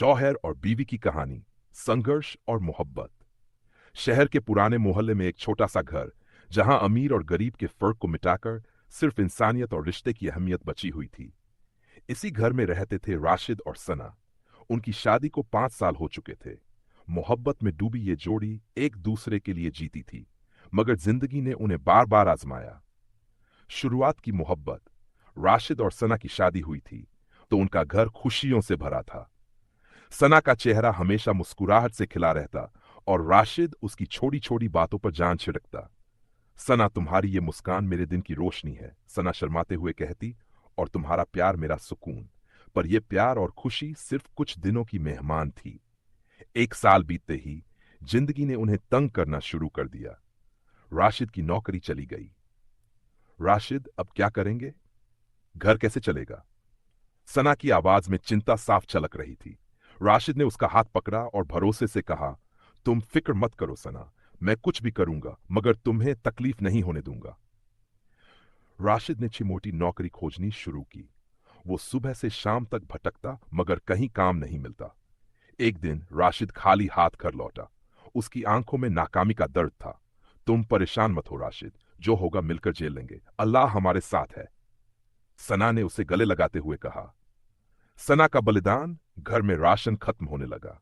शौहर और बीवी की कहानी, संघर्ष और मोहब्बत। शहर के पुराने मोहल्ले में एक छोटा सा घर, जहां अमीर और गरीब के फर्क को मिटाकर सिर्फ इंसानियत और रिश्ते की अहमियत बची हुई थी। इसी घर में रहते थे राशिद और सना। उनकी शादी को 5 साल हो चुके थे। मोहब्बत में डूबी ये जोड़ी एक दूसरे के लिए जीती थी, मगर जिंदगी ने उन्हें बार बार आजमाया। शुरुआत की मोहब्बत। राशिद और सना की शादी हुई थी तो उनका घर खुशियों से भरा था। सना का चेहरा हमेशा मुस्कुराहट से खिला रहता और राशिद उसकी छोटी छोटी बातों पर जान छिड़कता। सना, तुम्हारी ये मुस्कान मेरे दिन की रोशनी है, सना शर्माते हुए कहती, और तुम्हारा प्यार मेरा सुकून। पर यह प्यार और खुशी सिर्फ कुछ दिनों की मेहमान थी। 1 साल बीतते ही जिंदगी ने उन्हें तंग करना शुरू कर दिया। राशिद की नौकरी चली गई। राशिद, अब क्या करेंगे? घर कैसे चलेगा? सना की आवाज में चिंता साफ झलक रही थी। राशिद ने उसका हाथ पकड़ा और भरोसे से कहा, तुम फिक्र मत करो सना, मैं कुछ भी करूंगा मगर तुम्हें तकलीफ नहीं होने दूंगा। राशिद ने छिमोटी नौकरी खोजनी शुरू की। वो सुबह से शाम तक भटकता मगर कहीं काम नहीं मिलता। एक दिन राशिद खाली हाथ घर लौटा। उसकी आंखों में नाकामी का दर्द था। तुम परेशान मत हो राशिद, जो होगा मिलकर झेल लेंगे, अल्लाह हमारे साथ है, सना ने उसे गले लगाते हुए कहा। सना का बलिदान। घर में राशन खत्म होने लगा।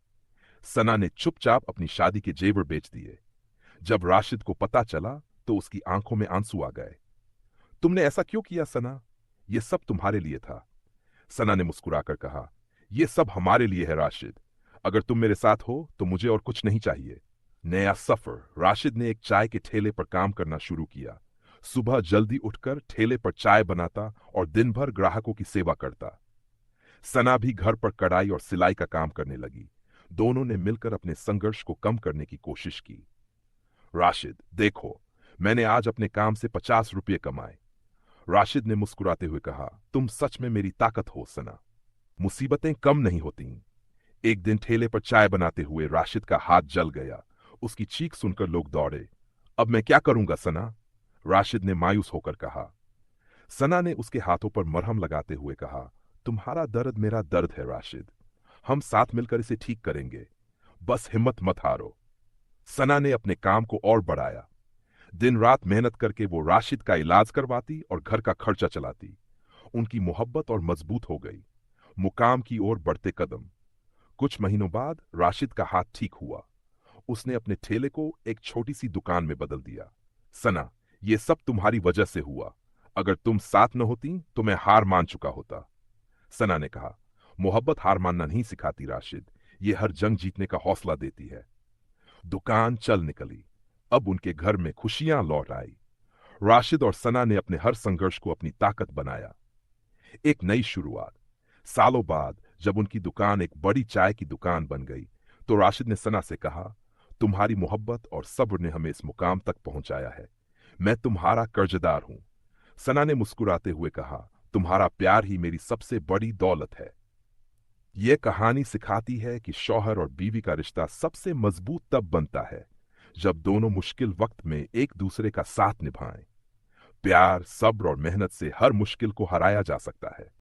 सना ने चुपचाप अपनी शादी के जेवर बेच दिए। जब राशिद को पता चला तो उसकी आंखों में आंसू आ गए। तुमने ऐसा क्यों किया सना? यह सब तुम्हारे लिए था। सना ने मुस्कुराकर कहा, यह सब हमारे लिए है राशिद। अगर तुम मेरे साथ हो तो मुझे और कुछ नहीं चाहिए। नया सफर। राशिद ने एक चाय के ठेले पर काम करना शुरू किया। सुबह जल्दी उठकर ठेले पर चाय बनाता और दिन भर ग्राहकों की सेवा करता। सना भी घर पर कढ़ाई और सिलाई का काम करने लगी। दोनों ने मिलकर अपने संघर्ष को कम करने की कोशिश की। राशिद, देखो, मैंने आज अपने काम से 50 रुपये कमाए। राशिद ने मुस्कुराते हुए कहा, तुम सच में मेरी ताकत हो सना। मुसीबतें कम नहीं होती। एक दिन ठेले पर चाय बनाते हुए राशिद का हाथ जल गया। उसकी चीख सुनकर लोग दौड़े। अब मैं क्या करूंगा सना? राशिद ने मायूस होकर कहा। सना ने उसके हाथों पर मरहम लगाते हुए कहा, तुम्हारा दर्द मेरा दर्द है राशिद, हम साथ मिलकर इसे ठीक करेंगे, बस हिम्मत मत हारो। सना ने अपने काम को और बढ़ाया। दिन रात मेहनत करके वो राशिद का इलाज करवाती और घर का खर्चा चलाती। उनकी मोहब्बत और मजबूत हो गई। मुकाम की ओर बढ़ते कदम। कुछ महीनों बाद राशिद का हाथ ठीक हुआ। उसने अपने ठेले को एक छोटी सी दुकान में बदल दिया। सना, ये सब तुम्हारी वजह से हुआ। अगर तुम साथ न होती तो मैं हार मान चुका होता। सना ने कहा, मोहब्बत हार मानना नहीं सिखाती राशिद, ये हर जंग जीतने का हौसला देती है। दुकान चल निकली। अब उनके घर में खुशियां लौट आई। राशिद और सना ने अपने हर संघर्ष को अपनी ताकत बनाया। एक नई शुरुआत। सालों बाद जब उनकी दुकान एक बड़ी चाय की दुकान बन गई तो राशिद ने सना से कहा, तुम्हारी मोहब्बत और सब्र ने हमें इस मुकाम तक पहुंचाया है, मैं तुम्हारा कर्जदार हूं। सना ने मुस्कुराते हुए कहा, तुम्हारा प्यार ही मेरी सबसे बड़ी दौलत है। यह कहानी सिखाती है कि शौहर और बीवी का रिश्ता सबसे मजबूत तब बनता है जब दोनों मुश्किल वक्त में एक दूसरे का साथ निभाएं। प्यार, सब्र और मेहनत से हर मुश्किल को हराया जा सकता है।